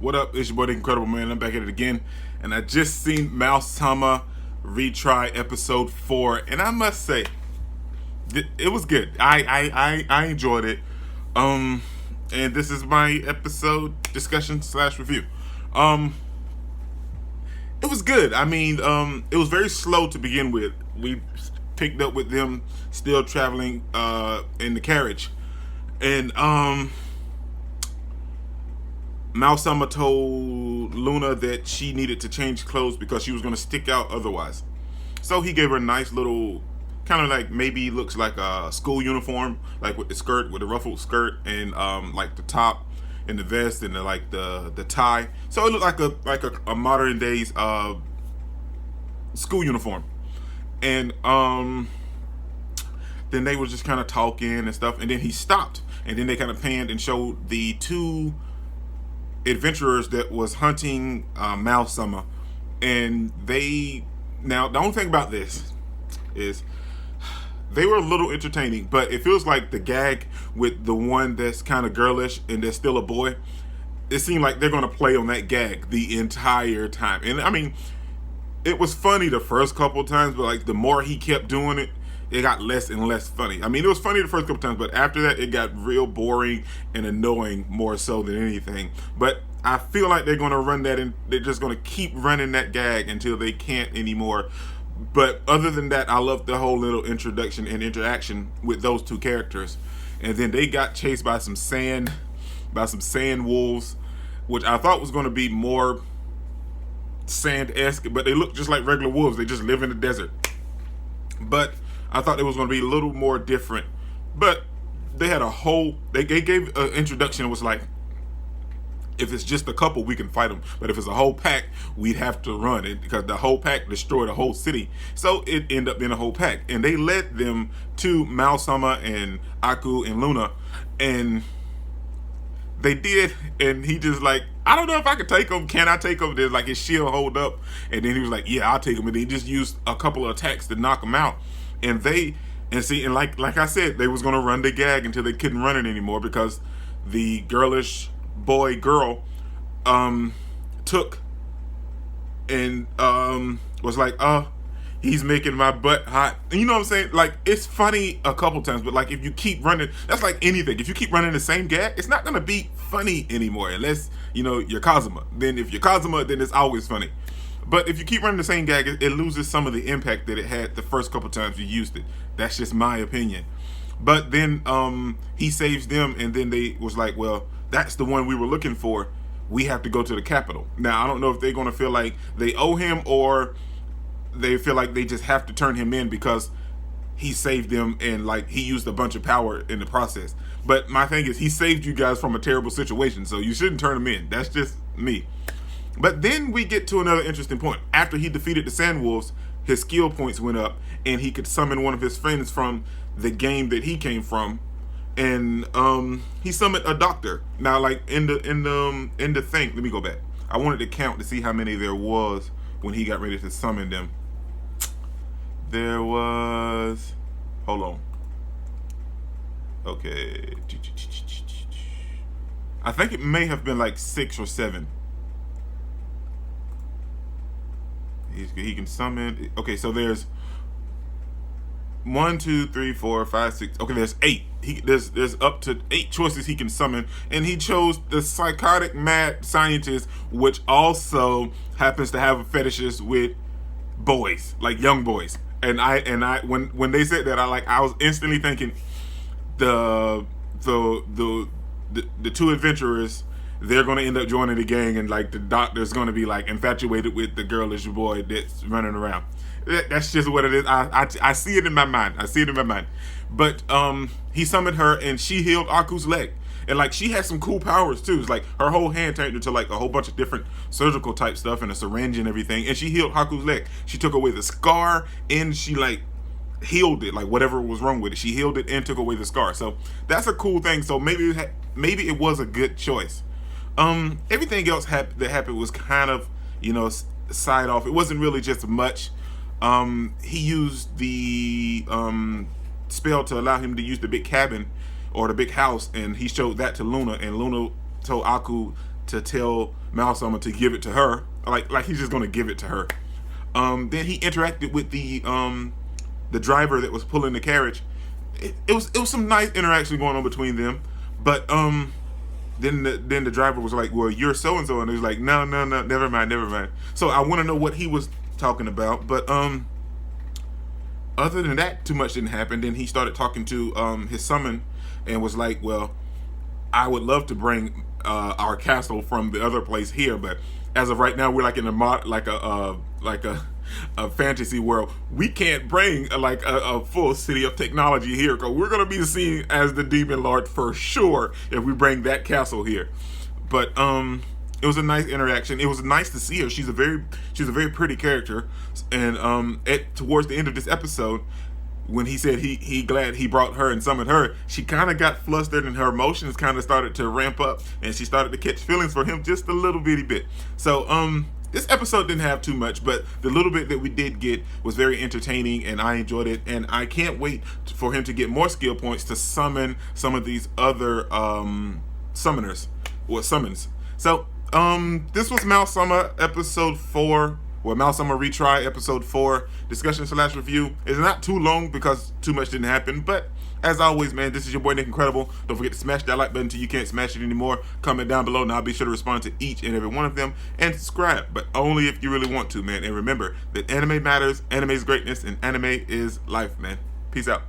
What up? It's your boy, the Incredible Man. I'm back at it again, and I just seen Maou-sama Retry episode 4, and I must say, it was good. I enjoyed it. And this is my episode discussion slash review. It was good. I mean, it was very slow to begin with. We picked up with them still traveling in the carriage, and Maou-sama told Luna that she needed to change clothes because she was going to stick out otherwise. So he gave her a nice little, kind of like maybe looks like a school uniform, like with the skirt, with the ruffled skirt, and like the top and the vest and the tie. So it looked like a modern days school uniform. And then they were just kind of talking and stuff, and then he stopped, and then they kind of panned and showed the two adventurers that was hunting Maou-sama, and now the only thing about this is they were a little entertaining, but it feels like the gag with the one that's kind of girlish and that's still a boy, it seemed like they're going to play on that gag the entire time. And I mean, it was funny the first couple of times, but like the more he kept doing it, it got less and less funny. I mean, it was funny the first couple times, but after that, it got real boring and annoying more so than anything. But I feel like they're going to run that, and they're just going to keep running that gag until they can't anymore. But other than that, I love the whole little introduction and interaction with those two characters. And then they got chased by some sand wolves, which I thought was going to be more sand-esque, but they look just like regular wolves. They just live in the desert. But I thought it was going to be a little more different. But they had they gave an introduction. It was like, if it's just a couple, we can fight them. But if it's a whole pack, we'd have to run it, because the whole pack destroyed a whole city. So it ended up being a whole pack. And they led them to Maou-sama and Aku and Luna. And they did, and he just like, I don't know if I could take him. Can I take him? There's like his shield hold up, and then he was like, yeah, I'll take him. And they just used a couple of attacks to knock him out. And like I said, they was gonna run the gag until they couldn't run it anymore, because the girlish girl took and was like, he's making my butt hot. And you know what I'm saying? Like, it's funny a couple times, but like if you keep running, that's like anything. If you keep running the same gag, it's not gonna be funny anymore, unless you're Kazuma. Then if you're Kazuma, then it's always funny. But if you keep running the same gag, it loses some of the impact that it had the first couple times you used it. That's just my opinion. But then he saves them, and then they was like, well, that's the one we were looking for. We have to go to the capital. Now, I don't know if they're going to feel like they owe him, or they feel like they just have to turn him in because he saved them, and like he used a bunch of power in the process. But my thing is, he saved you guys from a terrible situation, so you shouldn't turn him in. That's just me. But then we get to another interesting point. After he defeated the Sand Wolves, his skill points went up, and he could summon one of his friends from the game that he came from, and he summoned a doctor. Now, like in the thing, let me go back. I wanted to count to see how many there was when he got ready to summon them. There was, hold on. Okay, I think it may have been like 6 or 7. He can summon. Okay, so there's 1, 2, 3, 4, 5, 6. Okay, there's 8. There's up to 8 choices he can summon, and he chose the psychotic mad scientist, which also happens to have fetishes with boys, like young boys. And I when they said that, I was instantly thinking the two adventurers, they're going to end up joining the gang, and like the doctor's going to be like infatuated with the girlish boy that's running around. That's just what it is. I see it in my mind. But he summoned her, and she healed Aku's leg. And like, she had some cool powers too. It's like her whole hand turned into like a whole bunch of different surgical type stuff, and a syringe and everything. And she healed Haku's leg. She took away the scar, and she like healed it, like whatever was wrong with it. She healed it and took away the scar. So that's a cool thing. So maybe it was a good choice. Everything else that happened was kind of, side off. It wasn't really just much. He used the spell to allow him to use the big cabin or the big house, and he showed that to Luna, and Luna told Aku to tell Maou-sama to give it to her, like he's just gonna give it to her. Then he interacted with the driver that was pulling the carriage. It was some nice interaction going on between them, but then the driver was like, well, you're so and so, and he was like, no, never mind. So I want to know what he was talking about, but other than that, too much didn't happen. Then he started talking to his summon and was like, well, I would love to bring our castle from the other place here, but as of right now, we're like in a fantasy world. We can't bring a full city of technology here, because we're gonna be seen as the demon lord for sure if we bring that castle here. But it was a nice interaction. It was nice to see her. She's a very pretty character, and towards the end of this episode, when he said he glad he brought her and summoned her, she kind of got flustered and her emotions kind of started to ramp up, and she started to catch feelings for him just a little bitty bit. So this episode didn't have too much, but the little bit that we did get was very entertaining, and I enjoyed it, and I can't wait for him to get more skill points to summon some of these other summons. So this was Maou-sama episode 4. Well, Maou-sama Retry episode 4 discussion/review. It's not too long because too much didn't happen, but as always, man, this is your boy Nick Incredible. Don't forget to smash that like button till you can't smash it anymore. Comment down below and I'll be sure to respond to each and every one of them, and subscribe, but only if you really want to, man. And remember that anime matters, anime is greatness, and anime is life, man. Peace out.